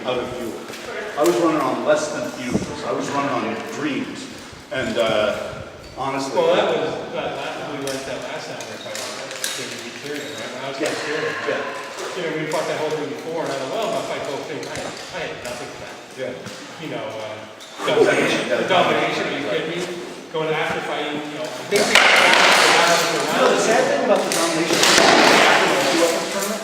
out of fuel. I was running on less than fuels. I was running on dreams. And honestly... Well, that was, we went that last time we were talking about Tyrion, right? When I was getting Tyrion, right? You know, we fought that whole thing before, and I thought, well, if I fight the whole thing, I had nothing for that. Yeah. You know, domination, are you kidding me? Going after fighting, you know, basically, the sad thing about the domination tournament,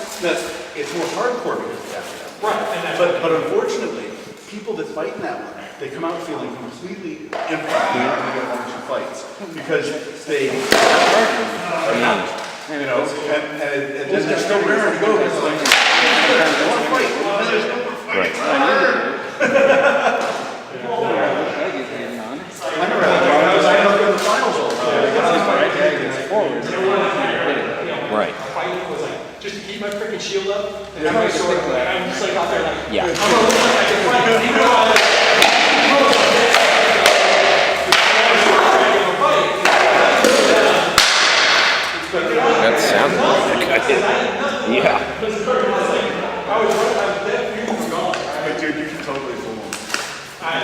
it's more hardcore because it's after that. right. But unfortunately, people that fight in that one, they come out feeling completely empty when they get 1 or 2 fights because they are not, you know, and there's no rare to go. It's like, there's no more fight. There's no more fight. Right. I never had that. I ended up in the finals all the time. Right. Fighting was like, just to keep my freaking shield up, and I'm just like out there like, Yeah. I'm gonna look like I can fight, even though I That sounds like yeah. Dude, you can totally fool them.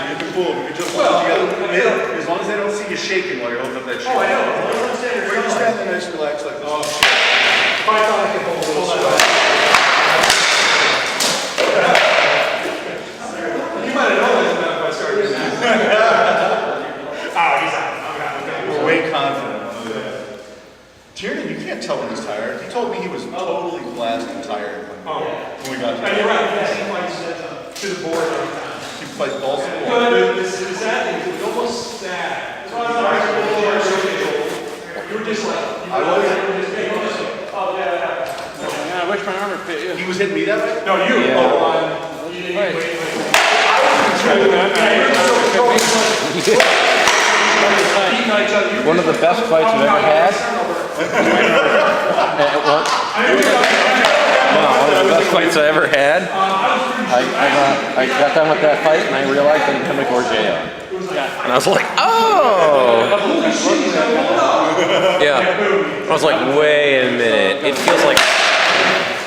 You can fool them. You can just hold them together. As long as they don't see you shaking while you're holding up that shield. Oh, I know. Or you just stand there nice and relaxed like this. If I thought I could hold a little sweat. You might have known that if I started doing that. Oh, he's out. We're way confident. Tyrion, you can't tell when he's tired. He told me he was totally blasted tired when we got to And you're right, yes, he fights to the board every time. He fights balls to the wall. But the sad thing is, it was almost sad. You were just like, I was. oh, yeah. Yeah, I wish my armor fit you. He was hitting me that way? No, you. Yeah. Oh, you didn't wait. One of the best fights I've ever had. At work. No, one of the best fights I ever had. I got done with that fight and I realized I didn't come to Gorgeo. And I was like, oh! Yeah. I was like, wait a minute. It feels like...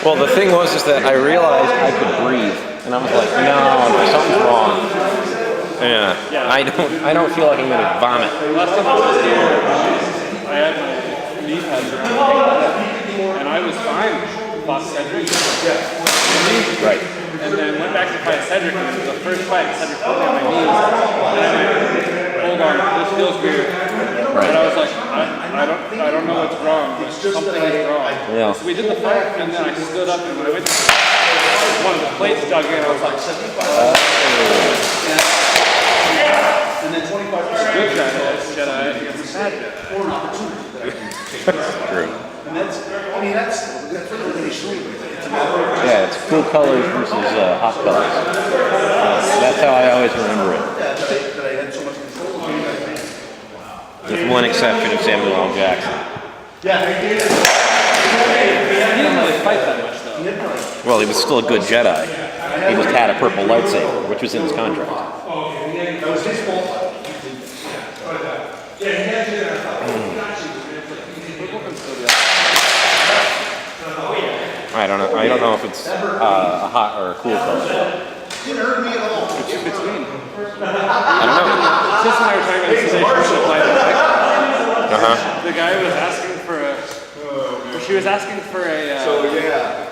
Well, the thing was is that I realized I could breathe. And I was like, no, something's wrong. Yeah. I don't feel like I'm going to vomit. Last time I was here, I had my knee pads and I was fine. Fought Cedric. Right. And then went back to fight Cedric, and it was the first fight. Cedric put me on my knees. And I went, hold on, this feels weird. Right. And I was like, I don't know what's wrong, but something is wrong. Yeah. So we did the fight, and then I stood up, and when I went to one of the plates dug in, I was like, And then 25%. good Jedi against a bad Jedi. Or an opportunity. True. And that's really showing. It's a matter of Yeah, it's cool colors versus hot colors. That's how I always remember it. that I had so much control of it. With one exception of Samuel L. Jackson. Yeah, I did. He didn't really fight that much, though. Well, he was still a good Jedi. He just had a purple lightsaber, which was in his contract. That was his fault. I don't know if it's a hot or a cool color. Didn't hurt me at all. It's in between. I don't know. Sis and I were talking about this today. She should apply that. Uh-huh. The guy was asking for a. She was asking for a. So yeah,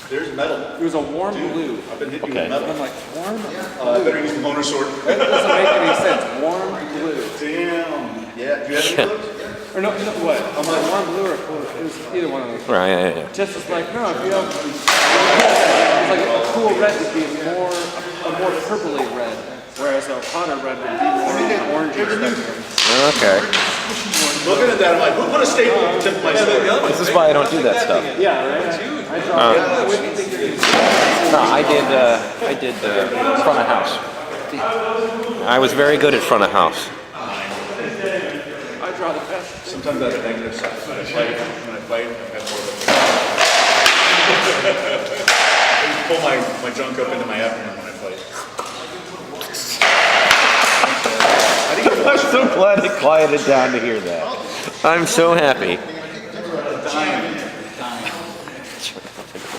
there's metal. It was a warm blue. I've been hitting Okay. you with I'm metal. like, warm? I better use the boner sword. That doesn't make any sense. Warm blue. Damn. Yeah. Do you have any of those? Or no, what? I'm like, warm blue or cool? It was either one of those. Right, yeah. Just was like, no, if you have. It's like a cool red would be a more purpley red, whereas a hotter red would be more orangey spectrum. Okay. Looking at that, I'm like, who put a staple at the tip of my sword? This is why I don't do that stuff. Yeah, right? I draw No, I did front of house. I was very good at front of house. I draw the best. Sometimes that's a negative side. When I fight, I've had more of it. I pull my junk up into my abdomen when I fight. I'm so glad it quieted down to hear that. I'm so happy.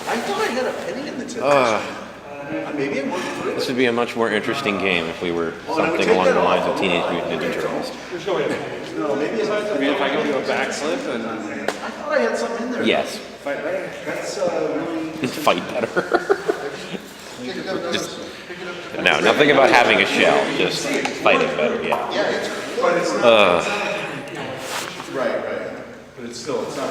I thought I had a penny in the tip. Maybe it worked for This would be a much more interesting game if we were something along the lines of Teenage Mutant Ninja Turtles. There's no way. No, maybe it's I mean, if I go do a backslip and I thought I had something in there. Yes. fight better. That's really. Fight better. Just, no, nothing about having a shell. Just fighting better. Yeah. Right. But it's still, it's not.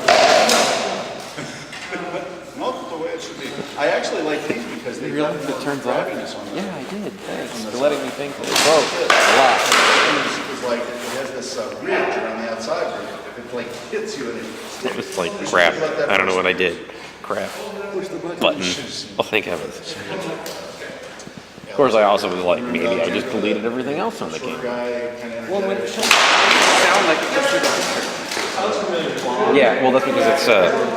Not the way it should be. I actually like these because they got more graviness on them. Yeah, I did. Thanks for letting me think that it broke a lot. It's like, it has this ridge around the outside where if it like hits you and it It was like crap. I don't know what I did. Crap. Button. Oh, thank heavens. Of course, I also was like, maybe I just deleted everything else on the game. guy kind of Well, when it sound like it's Yeah, well, that's because it's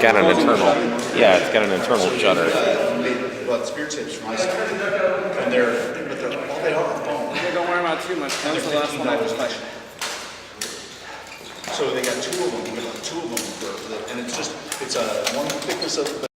got an internal. Yeah, it's got an internal shutter. made about spear tips from ice cream. And they're all they are bone. don't worry about too much. That's the last one I just fight. So they got two of them, and it's just, it's one thickness of